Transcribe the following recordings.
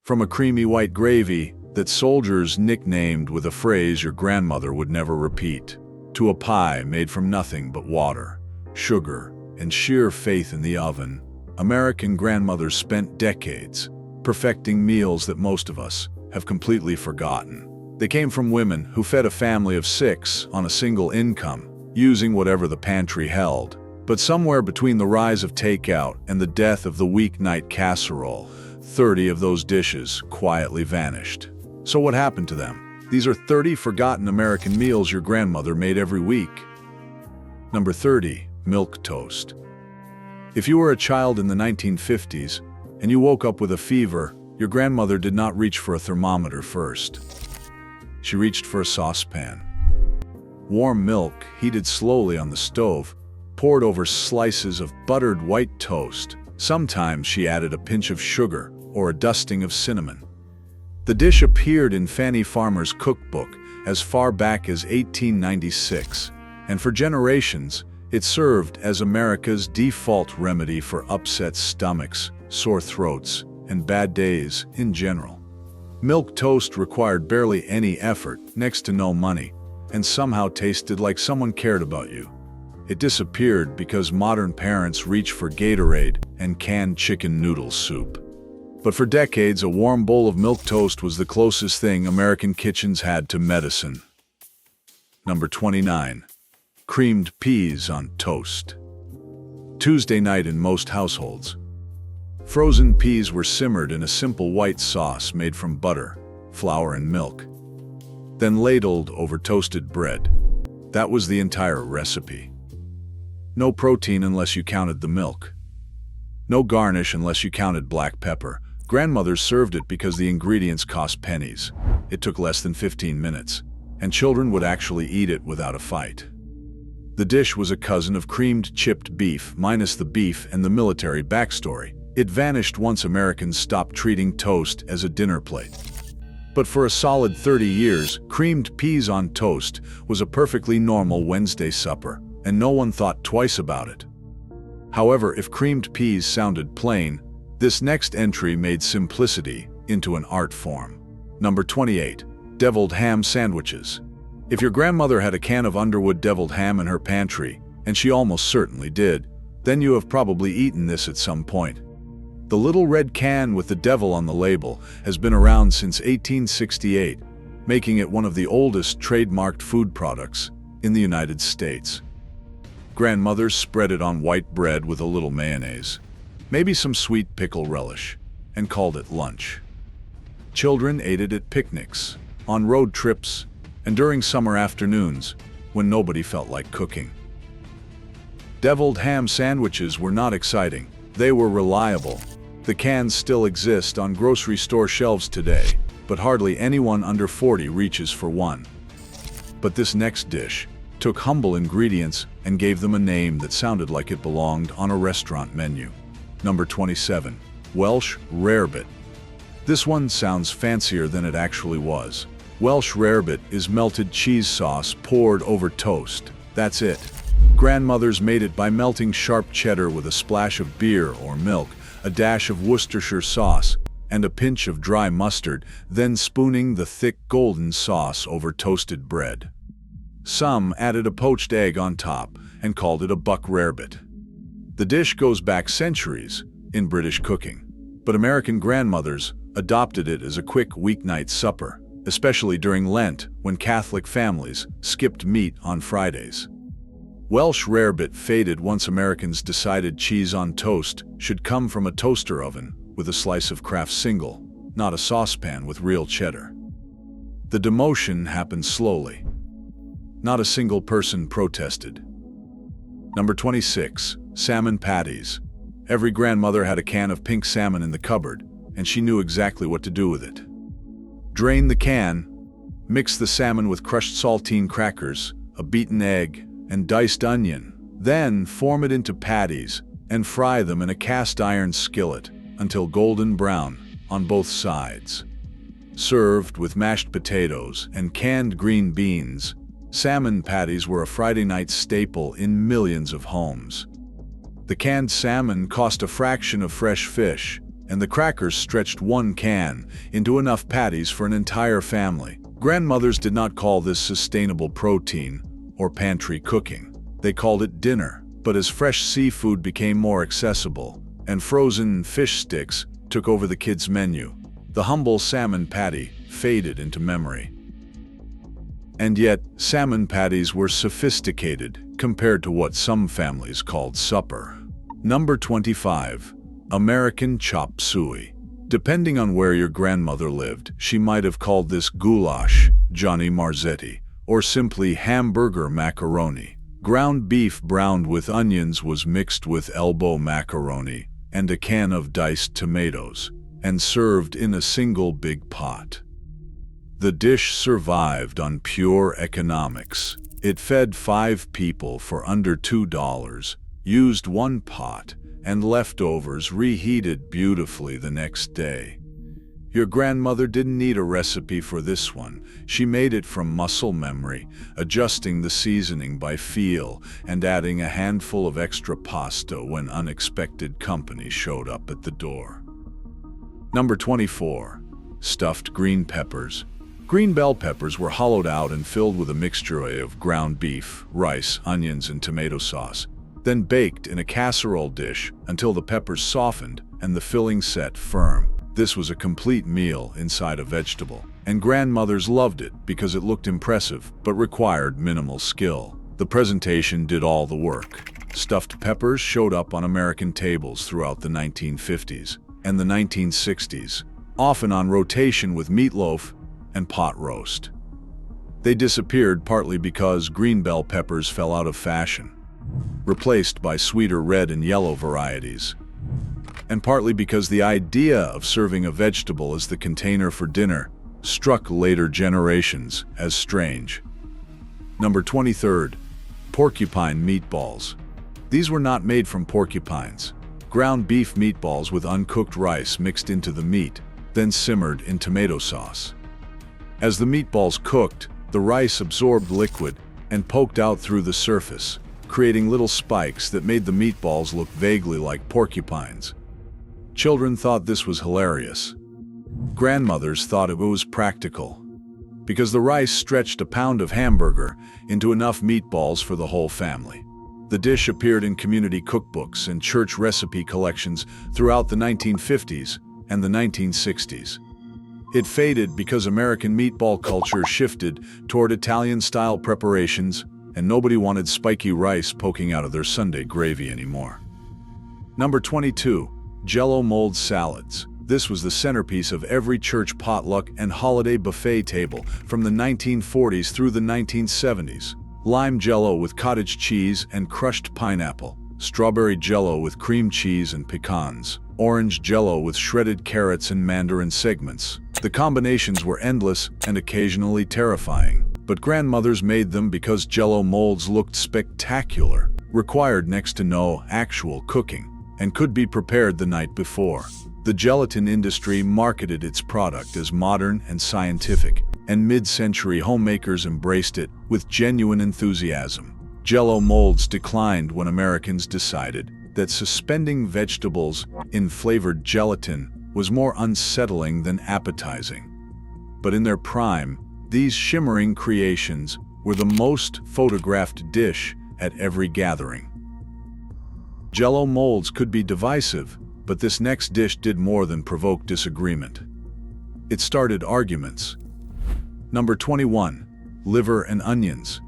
From a creamy white gravy that soldiers nicknamed with a phrase your grandmother would never repeat, to a pie made from nothing but water, sugar, and sheer faith in the oven, American grandmothers spent decades perfecting meals that most of us have completely forgotten. They came from women who fed a family of 6 on a single income, using whatever the pantry held. But somewhere between the rise of takeout and the death of the weeknight casserole, 30 of those dishes quietly vanished. So what happened to them? These are 30 forgotten American meals your grandmother made every week. Number 30, milk toast. If you were a child in the 1950s and you woke up with a fever, your grandmother did not reach for a thermometer first. She reached for a saucepan. Warm milk, heated slowly on the stove, poured over slices of buttered white toast. Sometimes she added a pinch of sugar or a dusting of cinnamon. The dish appeared in Fanny Farmer's cookbook as far back as 1896, and for generations, it served as America's default remedy for upset stomachs, sore throats, and bad days in general. Milk toast required barely any effort, next to no money, and somehow tasted like someone cared about you. It disappeared because modern parents reach for Gatorade and canned chicken noodle soup. But for decades, a warm bowl of milk toast was the closest thing American kitchens had to medicine. Number 29. Creamed peas on toast. Tuesday night in most households. Frozen peas were simmered in a simple white sauce made from butter, flour, and milk, then ladled over toasted bread. That was the entire recipe. No protein unless you counted the milk. No garnish unless you counted black pepper. Grandmothers served it because the ingredients cost pennies. It took less than 15 minutes, and children would actually eat it without a fight. The dish was a cousin of creamed chipped beef, minus the beef and the military backstory. It vanished once Americans stopped treating toast as a dinner plate. But for a solid 30 years, creamed peas on toast was a perfectly normal Wednesday supper, and no one thought twice about it. However, if creamed peas sounded plain, this next entry made simplicity into an art form. Number 28. Deviled ham sandwiches. If your grandmother had a can of Underwood deviled ham in her pantry, and she almost certainly did, then you have probably eaten this at some point. The little red can with the devil on the label has been around since 1868, making it one of the oldest trademarked food products in the United States. Grandmothers spread it on white bread with a little mayonnaise, maybe some sweet pickle relish, and called it lunch. Children ate it at picnics, on road trips, and during summer afternoons when nobody felt like cooking. Deviled ham sandwiches were not exciting. They were reliable. The cans still exist on grocery store shelves today, but hardly anyone under 40 reaches for one. But this next dish took humble ingredients and gave them a name that sounded like it belonged on a restaurant menu. Number 27. Welsh rarebit. This one sounds fancier than it actually was. Welsh rarebit is melted cheese sauce poured over toast. That's it. Grandmothers made it by melting sharp cheddar with a splash of beer or milk, a dash of Worcestershire sauce, and a pinch of dry mustard, then spooning the thick golden sauce over toasted bread. Some added a poached egg on top and called it a buck rarebit. The dish goes back centuries in British cooking, but American grandmothers adopted it as a quick weeknight supper, especially during Lent when Catholic families skipped meat on Fridays. Welsh rarebit faded once Americans decided cheese on toast should come from a toaster oven with a slice of Kraft single, not a saucepan with real cheddar. The demotion happened slowly. Not a single person protested. Number 26. Salmon patties. Every grandmother had a can of pink salmon in the cupboard, and she knew exactly what to do with it. Drain the can, mix the salmon with crushed saltine crackers, a beaten egg, and diced onion. Then form it into patties and fry them in a cast iron skillet until golden brown on both sides. Served with mashed potatoes and canned green beans, salmon patties were a Friday night staple in millions of homes. The canned salmon cost a fraction of fresh fish, and the crackers stretched one can into enough patties for an entire family. Grandmothers did not call this sustainable protein or pantry cooking. They called it dinner. But as fresh seafood became more accessible and frozen fish sticks took over the kids' menu, the humble salmon patty faded into memory. And yet, salmon patties were sophisticated compared to what some families called supper. Number 25. American chop suey. Depending on where your grandmother lived, she might have called this goulash, Johnny Marzetti, or simply hamburger macaroni. Ground beef browned with onions was mixed with elbow macaroni and a can of diced tomatoes, and served in a single big pot. The dish survived on pure economics. It fed 5 people for under $2, used 1 pot, and leftovers reheated beautifully the next day. Your grandmother didn't need a recipe for this one. She made it from muscle memory, adjusting the seasoning by feel and adding a handful of extra pasta when unexpected company showed up at the door. Number 24. Stuffed green peppers. Green bell peppers were hollowed out and filled with a mixture of ground beef, rice, onions, and tomato sauce, then baked in a casserole dish until the peppers softened and the filling set firm. This was a complete meal inside a vegetable, and grandmothers loved it because it looked impressive but required minimal skill. The presentation did all the work. Stuffed peppers showed up on American tables throughout the 1950s and the 1960s, often on rotation with meatloaf and pot roast. They disappeared partly because green bell peppers fell out of fashion, replaced by sweeter red and yellow varieties, and partly because the idea of serving a vegetable as the container for dinner struck later generations as strange. Number 23. Porcupine meatballs. These were not made from porcupines. Ground beef meatballs with uncooked rice mixed into the meat, then simmered in tomato sauce. As the meatballs cooked, the rice absorbed liquid and poked out through the surface, creating little spikes that made the meatballs look vaguely like porcupines. Children thought this was hilarious. Grandmothers thought it was practical, because the rice stretched a pound of hamburger into enough meatballs for the whole family. The dish appeared in community cookbooks and church recipe collections throughout the 1950s and the 1960s. It faded because American meatball culture shifted toward Italian-style preparations, and nobody wanted spiky rice poking out of their Sunday gravy anymore. Number 22. Jell-O mold salads. This was the centerpiece of every church potluck and holiday buffet table from the 1940s through the 1970s. Lime Jell-O with cottage cheese and crushed pineapple, strawberry Jell-O with cream cheese and pecans, orange Jell-O with shredded carrots and mandarin segments. The combinations were endless and occasionally terrifying, but grandmothers made them because Jell-O molds looked spectacular, required next to no actual cooking, and could be prepared the night before. The gelatin industry marketed its product as modern and scientific, and mid-century homemakers embraced it with genuine enthusiasm. Jell-O molds declined when Americans decided that suspending vegetables in flavored gelatin was more unsettling than appetizing. But in their prime, these shimmering creations were the most photographed dish at every gathering. Jell-O molds could be divisive, but this next dish did more than provoke disagreement. It started arguments. Number 21. Liver and onions.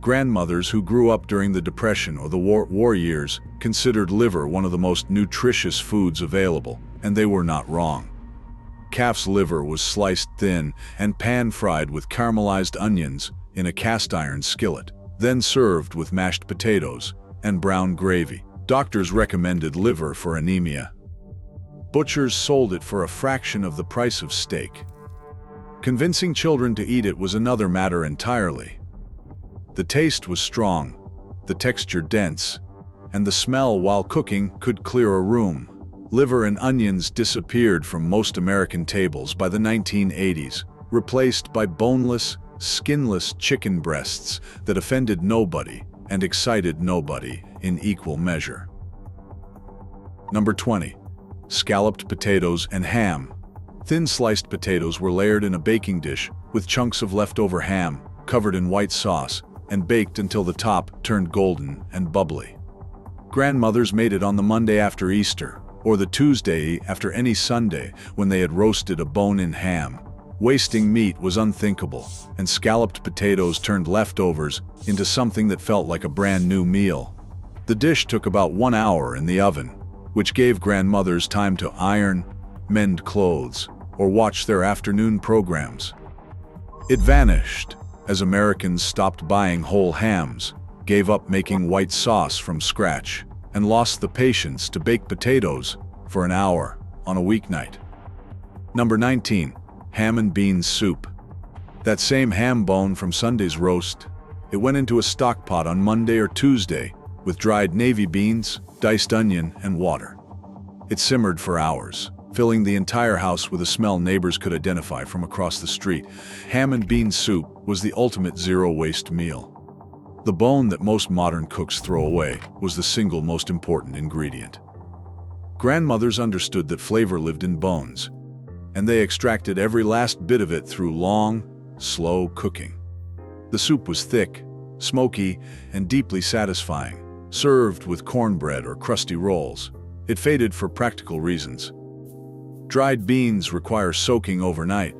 Grandmothers who grew up during the Depression or the war years considered liver one of the most nutritious foods available, and they were not wrong. Calf's liver was sliced thin and pan-fried with caramelized onions in a cast-iron skillet, then served with mashed potatoes and brown gravy. Doctors recommended liver for anemia. Butchers sold it for a fraction of the price of steak. Convincing children to eat it was another matter entirely. The taste was strong, the texture dense, and the smell while cooking could clear a room. Liver and onions disappeared from most American tables by the 1980s, replaced by boneless, skinless chicken breasts that offended nobody and excited nobody in equal measure. Number 20. scalloped potatoes, and ham. Thin sliced potatoes were layered in a baking dish with chunks of leftover ham, covered in white sauce, and baked until the top turned golden and bubbly. Grandmothers made it on the Monday after Easter, or the Tuesday after any Sunday when they had roasted a bone-in ham. Wasting meat was unthinkable, and scalloped potatoes turned leftovers into something that felt like a brand new meal. The dish took about 1 hour in the oven, which gave grandmothers time to iron, mend clothes, or watch their afternoon programs. It vanished as Americans stopped buying whole hams, gave up making white sauce from scratch, and lost the patience to bake potatoes for an hour on a weeknight. Number 19. Ham and beans soup. That same ham bone from Sunday's roast, it went into a stock pot on Monday or Tuesday with dried navy beans, diced onion, and water. It simmered for hours, filling the entire house with a smell neighbors could identify from across the street. Ham and bean soup was the ultimate zero-waste meal. The bone that most modern cooks throw away was the single most important ingredient. Grandmothers understood that flavor lived in bones, and they extracted every last bit of it through long, slow cooking. The soup was thick, smoky, and deeply satisfying, served with cornbread or crusty rolls. It faded for practical reasons. Dried beans require soaking overnight.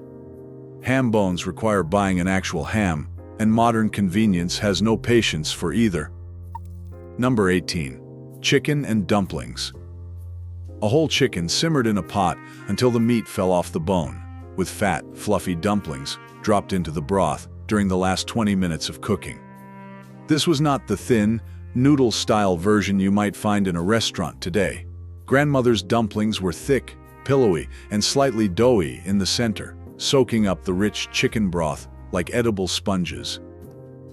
Ham bones require buying an actual ham, and modern convenience has no patience for either. Number 18. Chicken and dumplings. A whole chicken simmered in a pot until the meat fell off the bone, with fat, fluffy dumplings dropped into the broth during the last 20 minutes of cooking. This was not the thin, noodle-style version you might find in a restaurant today. Grandmother's dumplings were thick, pillowy, and slightly doughy in the center, soaking up the rich chicken broth like edible sponges.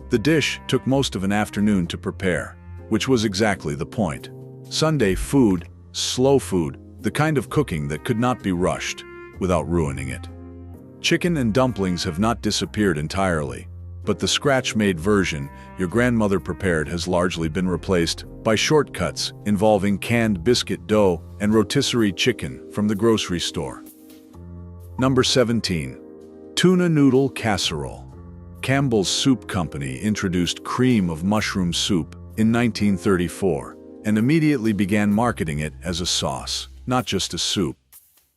The dish took most of an afternoon to prepare, which was exactly the point. Sunday food, slow food, the kind of cooking that could not be rushed without ruining it. Chicken and dumplings have not disappeared entirely, but the scratch-made version your grandmother prepared has largely been replaced by shortcuts involving canned biscuit dough and rotisserie chicken from the grocery store. Number 17. Tuna noodle casserole. Campbell's Soup Company introduced cream of mushroom soup in 1934 and immediately began marketing it as a sauce, not just a soup.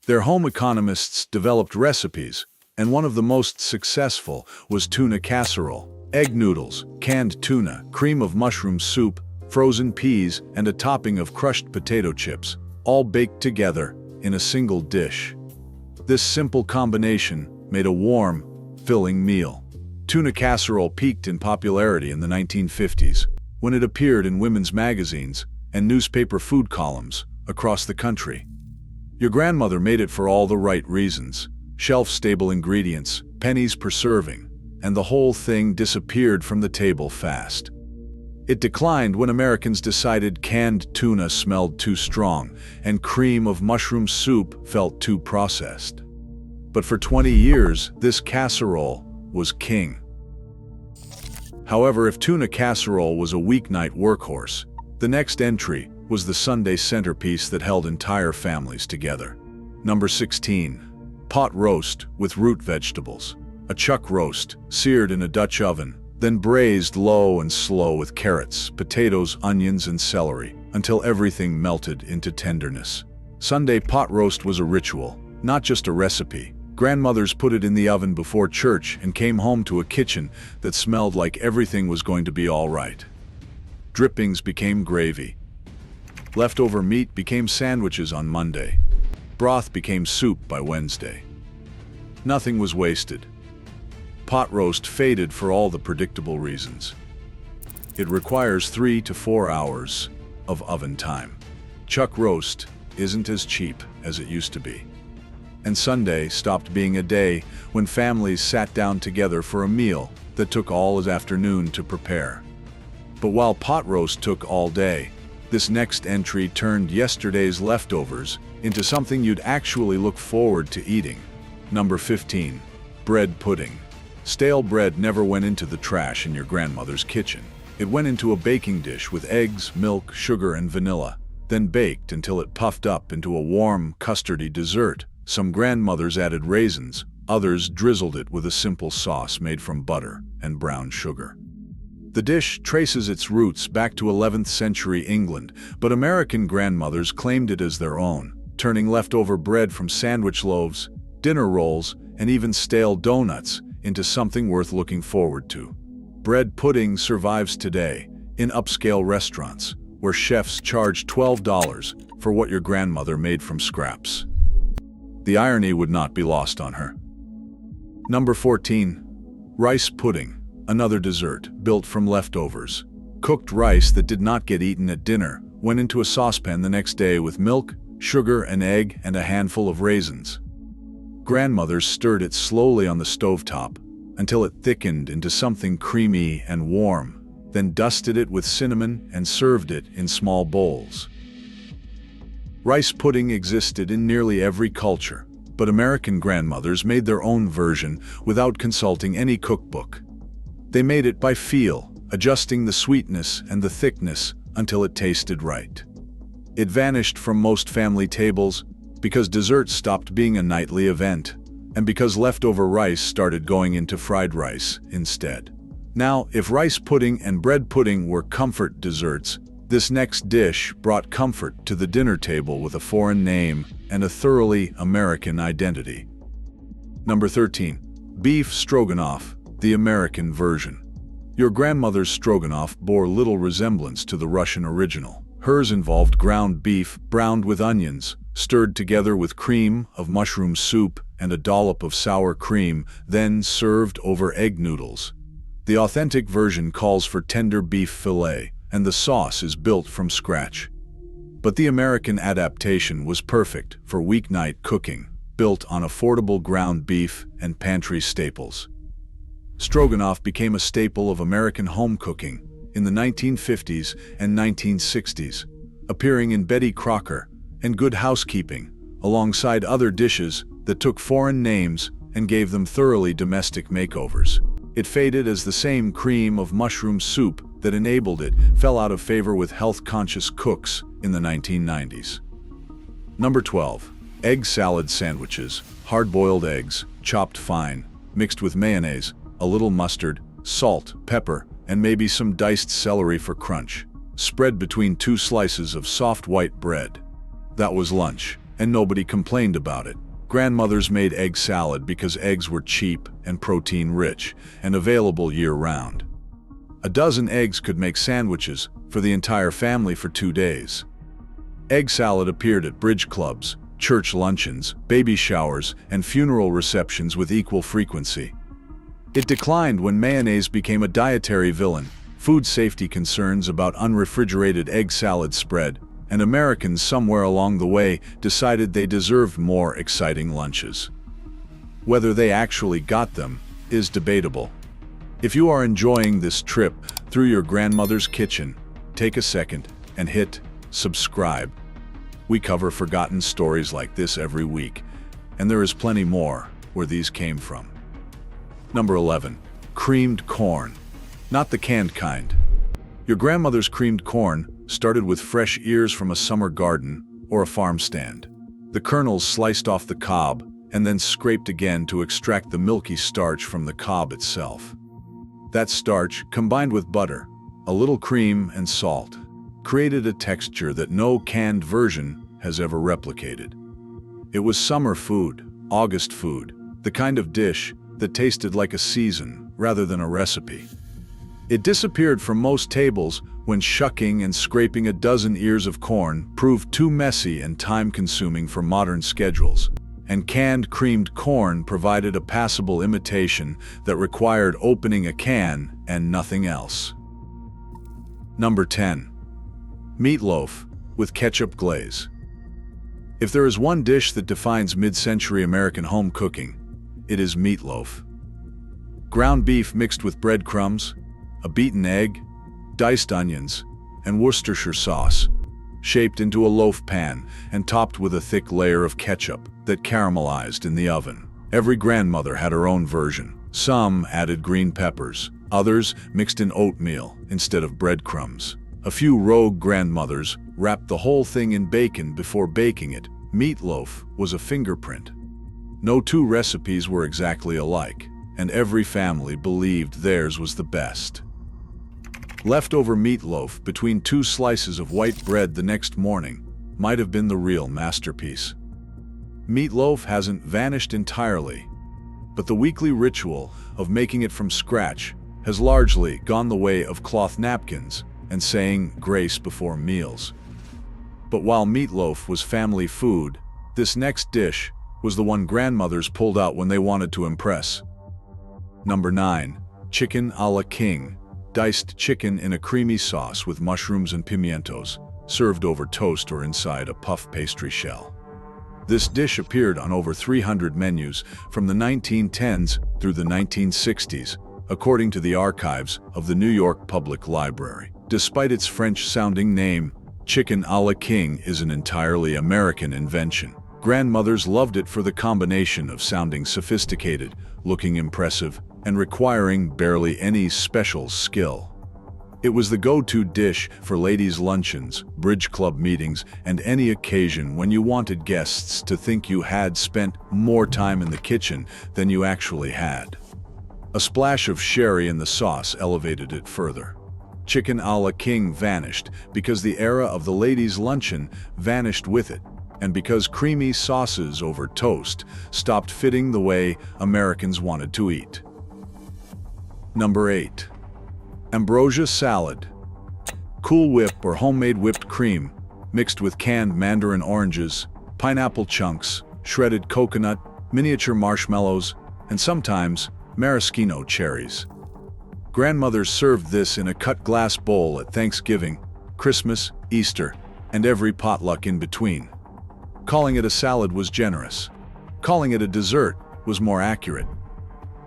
Their home economists developed recipes, and one of the most successful was tuna casserole. Egg noodles, canned tuna, cream of mushroom soup, frozen peas, and a topping of crushed potato chips, all baked together in a single dish. This simple combination made a warm, filling meal. Tuna casserole peaked in popularity in the 1950s, when it appeared in women's magazines and newspaper food columns across the country. Your grandmother made it for all the right reasons: shelf-stable ingredients, pennies per serving, and the whole thing disappeared from the table fast. It declined when Americans decided canned tuna smelled too strong and cream of mushroom soup felt too processed. But for 20 years, this casserole was king. However, if tuna casserole was a weeknight workhorse, the next entry was the Sunday centerpiece that held entire families together. Number 16. Pot roast with root vegetables. A chuck roast, seared in a Dutch oven, then braised low and slow with carrots, potatoes, onions, and celery, until everything melted into tenderness. Sunday pot roast was a ritual, not just a recipe. Grandmothers put it in the oven before church and came home to a kitchen that smelled like everything was going to be all right. Drippings became gravy. Leftover meat became sandwiches on Monday. Broth became soup by Wednesday. Nothing was wasted. Pot roast faded for all the predictable reasons. It requires 3 to 4 hours of oven time. Chuck roast isn't as cheap as it used to be. And Sunday stopped being a day when families sat down together for a meal that took all his afternoon to prepare. But while pot roast took all day, this next entry turned yesterday's leftovers into something you'd actually look forward to eating. Number 15. Bread pudding. Stale bread never went into the trash in your grandmother's kitchen. It went into a baking dish with eggs, milk, sugar, and vanilla. then baked until it puffed up into a warm, custardy dessert. Some grandmothers added raisins, others drizzled it with a simple sauce made from butter and brown sugar. The dish traces its roots back to 11th century England, but American grandmothers claimed it as their own, turning leftover bread from sandwich loaves, dinner rolls, and even stale donuts into something worth looking forward to. Bread pudding survives today in upscale restaurants, where chefs charge $12 for what your grandmother made from scraps. The irony would not be lost on her. Number 14. Rice pudding, another dessert built from leftovers. Cooked rice that did not get eaten at dinner went into a saucepan the next day with milk, sugar, an egg, and a handful of raisins. Grandmothers stirred it slowly on the stovetop until it thickened into something creamy and warm, then dusted it with cinnamon and served it in small bowls. Rice pudding existed in nearly every culture, but American grandmothers made their own version without consulting any cookbook. They made it by feel, adjusting the sweetness and the thickness until it tasted right. It vanished from most family tables because dessert stopped being a nightly event, and because leftover rice started going into fried rice instead. Now, if rice pudding and bread pudding were comfort desserts, this next dish brought comfort to the dinner table with a foreign name and a thoroughly American identity. Number 13. Beef stroganoff, the American version. Your grandmother's stroganoff bore little resemblance to the Russian original. Hers involved ground beef browned with onions, stirred together with cream of mushroom soup and a dollop of sour cream, then served over egg noodles. The authentic version calls for tender beef fillet, and the sauce is built from scratch. But the American adaptation was perfect for weeknight cooking, built on affordable ground beef and pantry staples. Stroganoff became a staple of American home cooking in the 1950s and 1960s, appearing in Betty Crocker and Good Housekeeping, alongside other dishes that took foreign names and gave them thoroughly domestic makeovers. It faded as the same cream of mushroom soup that enabled it fell out of favor with health-conscious cooks in the 1990s. Number 12. Egg salad sandwiches, hard-boiled eggs, chopped fine, mixed with mayonnaise, a little mustard, salt, pepper, and maybe some diced celery for crunch, spread between two slices of soft white bread. That was lunch, and nobody complained about it. Grandmothers made egg salad because eggs were cheap and protein-rich and available year-round. A dozen eggs could make sandwiches for the entire family for 2 days. Egg salad appeared at bridge clubs, church luncheons, baby showers, and funeral receptions with equal frequency. It declined when mayonnaise became a dietary villain, food safety concerns about unrefrigerated egg salad spread, and Americans somewhere along the way decided they deserved more exciting lunches. Whether they actually got them is debatable. If you are enjoying this trip through your grandmother's kitchen, take a second and hit subscribe. We cover forgotten stories like this every week, and there is plenty more where these came from. Number 11. Creamed corn. Not the canned kind. Your grandmother's creamed corn started with fresh ears from a summer garden or a farm stand. The kernels sliced off the cob and then scraped again to extract the milky starch from the cob itself. That starch, combined with butter, a little cream, and salt, created a texture that no canned version has ever replicated. It was summer food, August food, the kind of dish that tasted like a season rather than a recipe. It disappeared from most tables when shucking and scraping a dozen ears of corn proved too messy and time-consuming for modern schedules, and canned creamed corn provided a passable imitation that required opening a can and nothing else. Number 10. Meatloaf with ketchup glaze. If there is one dish that defines mid-century American home cooking, it is meatloaf. Ground beef mixed with breadcrumbs, a beaten egg, diced onions, and Worcestershire sauce, shaped into a loaf pan and topped with a thick layer of ketchup that caramelized in the oven. Every grandmother had her own version. Some added green peppers, others mixed in oatmeal instead of breadcrumbs. A few rogue grandmothers wrapped the whole thing in bacon before baking it. Meatloaf was a fingerprint. No two recipes were exactly alike, and every family believed theirs was the best. Leftover meatloaf between two slices of white bread the next morning might have been the real masterpiece. Meatloaf hasn't vanished entirely, but the weekly ritual of making it from scratch has largely gone the way of cloth napkins and saying grace before meals. But while meatloaf was family food, this next dish was the one grandmothers pulled out when they wanted to impress. Number 9. Chicken a la king. Diced chicken in a creamy sauce with mushrooms and pimientos, served over toast or inside a puff pastry shell. This dish appeared on over 300 menus from the 1910s through the 1960s, according to the archives of the New York Public Library. Despite its French-sounding name, chicken a la king is an entirely American invention. Grandmothers loved it for the combination of sounding sophisticated, looking impressive, and requiring barely any special skill. It was the go-to dish for ladies' luncheons, bridge club meetings, and any occasion when you wanted guests to think you had spent more time in the kitchen than you actually had. A splash of sherry in the sauce elevated it further. Chicken a la king vanished because the era of the ladies' luncheon vanished with it, and because creamy sauces over toast stopped fitting the way Americans wanted to eat. Number 8. Ambrosia salad. Cool Whip or homemade whipped cream, mixed with canned mandarin oranges, pineapple chunks, shredded coconut, miniature marshmallows, and sometimes maraschino cherries. Grandmothers served this in a cut glass bowl at Thanksgiving, Christmas, Easter, and every potluck in between. Calling it a salad was generous. Calling it a dessert was more accurate.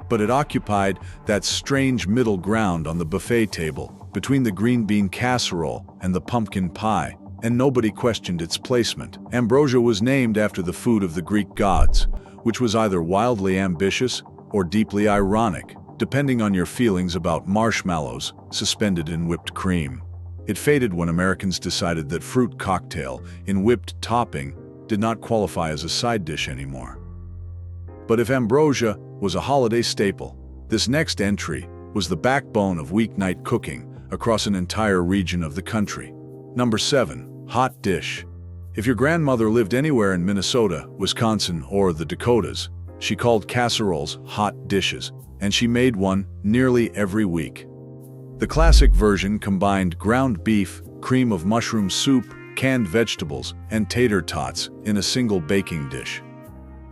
But it occupied that strange middle ground on the buffet table between the green bean casserole and the pumpkin pie, and nobody questioned its placement. Ambrosia was named after the food of the Greek gods, which was either wildly ambitious or deeply ironic, depending on your feelings about marshmallows suspended in whipped cream. It faded when Americans decided that fruit cocktail in whipped topping did not qualify as a side dish anymore. But if ambrosia was a holiday staple, this next entry was the backbone of weeknight cooking across an entire region of the country. Number 7. Hot dish. If your grandmother lived anywhere in Minnesota, Wisconsin, or the Dakotas, she called casseroles hot dishes, and she made one nearly every week. The classic version combined ground beef, cream of mushroom soup, canned vegetables, and tater tots in a single baking dish.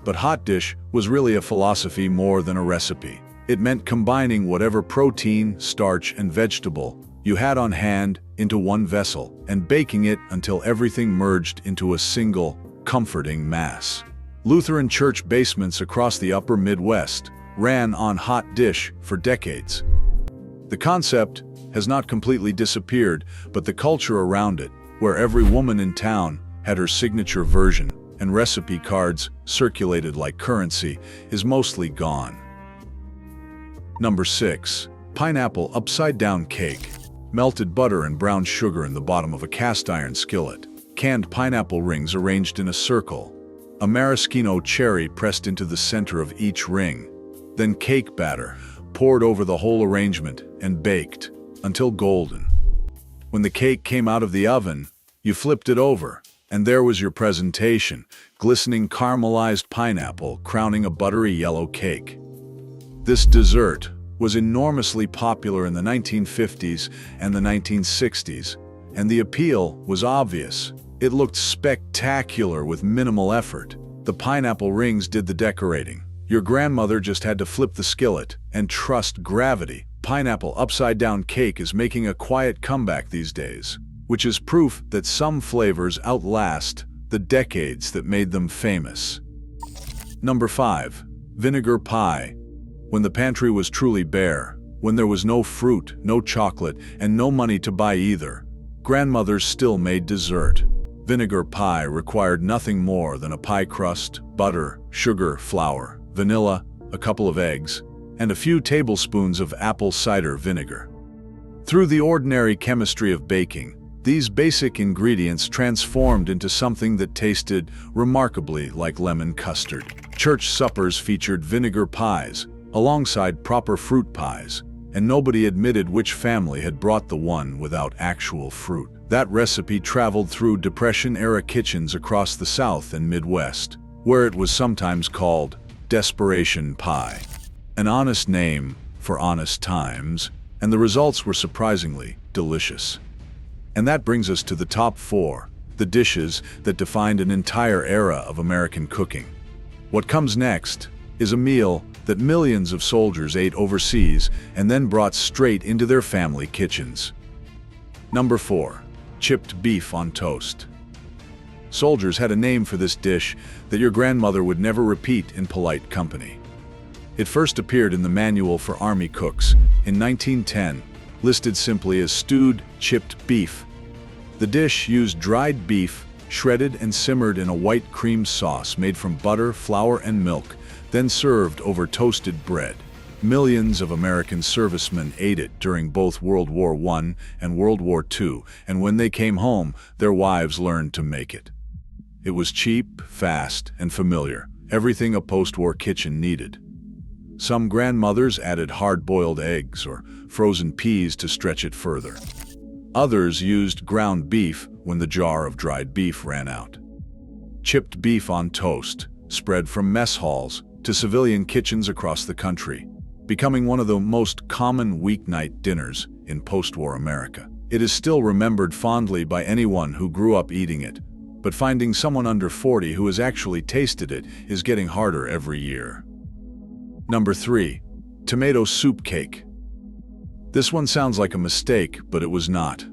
But hot dish was really a philosophy more than a recipe. It meant combining whatever protein, starch, and vegetable you had on hand into one vessel and baking it until everything merged into a single, comforting mass. Lutheran church basements across the upper Midwest ran on hot dish for decades. The concept has not completely disappeared, but the culture around it, where every woman in town had her signature version and recipe cards circulated like currency, is mostly gone. Number 6. Pineapple upside-down cake. Melted butter and brown sugar in the bottom of a cast-iron skillet. Canned pineapple rings arranged in a circle. A maraschino cherry pressed into the center of each ring. Then cake batter poured over the whole arrangement and baked until golden. When the cake came out of the oven, you flipped it over, and there was your presentation, glistening caramelized pineapple crowning a buttery yellow cake. This dessert was enormously popular in the 1950s and the 1960s, and the appeal was obvious. It looked spectacular with minimal effort. The pineapple rings did the decorating. Your grandmother just had to flip the skillet and trust gravity. Pineapple upside-down cake is making a quiet comeback these days, which is proof that some flavors outlast the decades that made them famous. Number 5. Vinegar pie. When the pantry was truly bare, when there was no fruit, no chocolate, and no money to buy either, grandmothers still made dessert. Vinegar pie required nothing more than a pie crust, butter, sugar, flour, vanilla, a couple of eggs, and a few tablespoons of apple cider vinegar. Through the ordinary chemistry of baking, These basic ingredients transformed into something that tasted remarkably like lemon custard. Church suppers featured vinegar pies, alongside proper fruit pies, and nobody admitted which family had brought the one without actual fruit. That recipe traveled through Depression-era kitchens across the South and Midwest, where it was sometimes called Desperation Pie, an honest name for honest times, and the results were surprisingly delicious. And that brings us to the top 4, the dishes that defined an entire era of American cooking. What comes next is a meal that millions of soldiers ate overseas and then brought straight into their family kitchens. Number 4. Chipped beef on toast. Soldiers had a name for this dish that your grandmother would never repeat in polite company. It first appeared in the Manual for Army Cooks in 1910, listed simply as stewed chipped beef. The dish used dried beef, shredded and simmered in a white cream sauce made from butter, flour, and milk, then served over toasted bread. Millions of American servicemen ate it during both World War I and World War II, and when they came home, their wives learned to make it. It was cheap, fast, and familiar, everything a post-war kitchen needed. Some grandmothers added hard-boiled eggs or frozen peas to stretch it further. Others used ground beef when the jar of dried beef ran out. Chipped beef on toast spread from mess halls to civilian kitchens across the country, becoming one of the most common weeknight dinners in post-war America. It is still remembered fondly by anyone who grew up eating it, but finding someone under 40 who has actually tasted it is getting harder every year. Number 3. Tomato soup cake. This one sounds like a mistake, but it was not.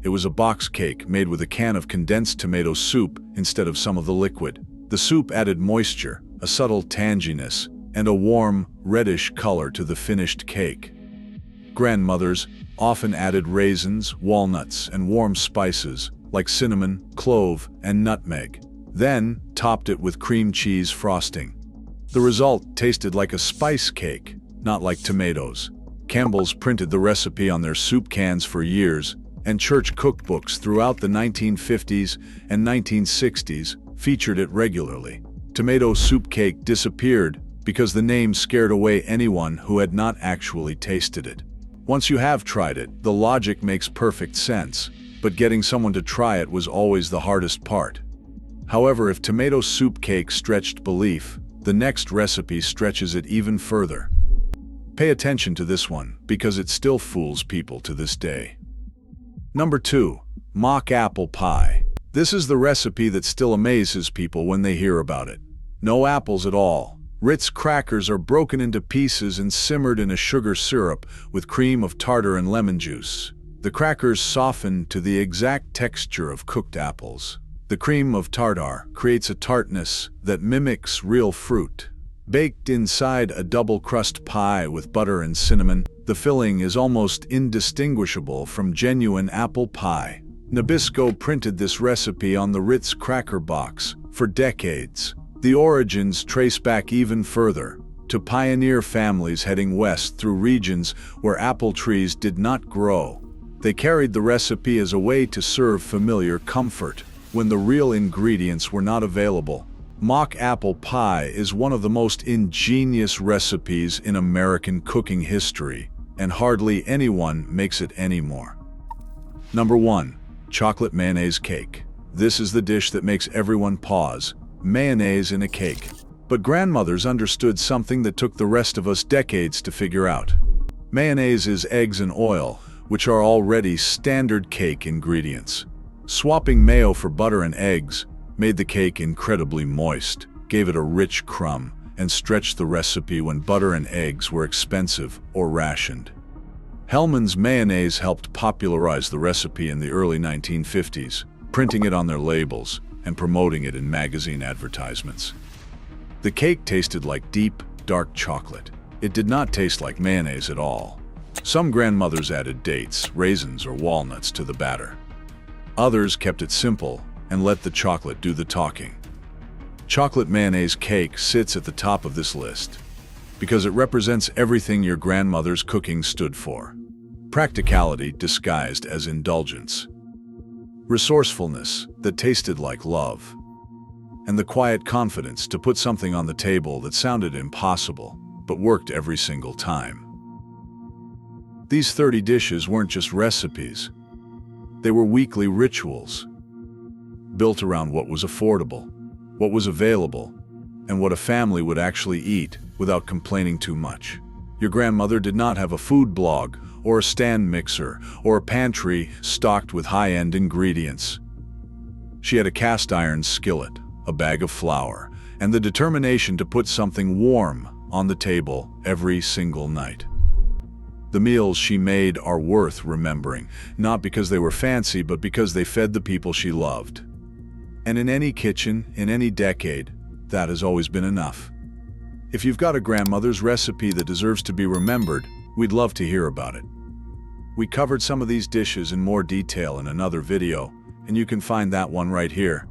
It was a box cake made with a can of condensed tomato soup instead of some of the liquid. The soup added moisture, a subtle tanginess, and a warm, reddish color to the finished cake. Grandmothers often added raisins, walnuts, and warm spices like cinnamon, clove, and nutmeg, then topped it with cream cheese frosting. The result tasted like a spice cake, not like tomatoes. Campbell's printed the recipe on their soup cans for years, and church cookbooks throughout the 1950s and 1960s featured it regularly. Tomato soup cake disappeared because the name scared away anyone who had not actually tasted it. Once you have tried it, the logic makes perfect sense, but getting someone to try it was always the hardest part. However, if tomato soup cake stretched belief, the next recipe stretches it even further. Pay attention to this one, because it still fools people to this day. Number 2. Mock apple pie. This is the recipe that still amazes people when they hear about it. No apples at all. Ritz crackers are broken into pieces and simmered in a sugar syrup with cream of tartar and lemon juice. The crackers soften to the exact texture of cooked apples. The cream of tartar creates a tartness that mimics real fruit. Baked inside a double-crust pie with butter and cinnamon, the filling is almost indistinguishable from genuine apple pie. Nabisco printed this recipe on the Ritz cracker box for decades. The origins trace back even further, to pioneer families heading west through regions where apple trees did not grow. They carried the recipe as a way to serve familiar comfort when the real ingredients were not available. Mock apple pie is one of the most ingenious recipes in American cooking history, and hardly anyone makes it anymore. Number 1. Chocolate mayonnaise cake. This is the dish that makes everyone pause. Mayonnaise in a cake. But grandmothers understood something that took the rest of us decades to figure out. Mayonnaise is eggs and oil, which are already standard cake ingredients. Swapping mayo for butter and eggs made the cake incredibly moist, gave it a rich crumb, and stretched the recipe when butter and eggs were expensive or rationed. Hellmann's mayonnaise helped popularize the recipe in the early 1950s, printing it on their labels and promoting it in magazine advertisements. The cake tasted like deep, dark chocolate. It did not taste like mayonnaise at all. Some grandmothers added dates, raisins, or walnuts to the batter. Others kept it simple and let the chocolate do the talking. Chocolate mayonnaise cake sits at the top of this list because it represents everything your grandmother's cooking stood for. Practicality disguised as indulgence. resourcefulness that tasted like love, and the quiet confidence to put something on the table that sounded impossible, but worked every single time. These 30 dishes weren't just recipes. They were weekly rituals, built around what was affordable, what was available, and what a family would actually eat without complaining too much. Your grandmother did not have a food blog, or a stand mixer, or a pantry stocked with high-end ingredients. She had a cast-iron skillet, a bag of flour, and the determination to put something warm on the table every single night. The meals she made are worth remembering, not because they were fancy, but because they fed the people she loved. And in any kitchen, in any decade, that has always been enough. If you've got a grandmother's recipe that deserves to be remembered, we'd love to hear about it. We covered some of these dishes in more detail in another video, and you can find that one right here.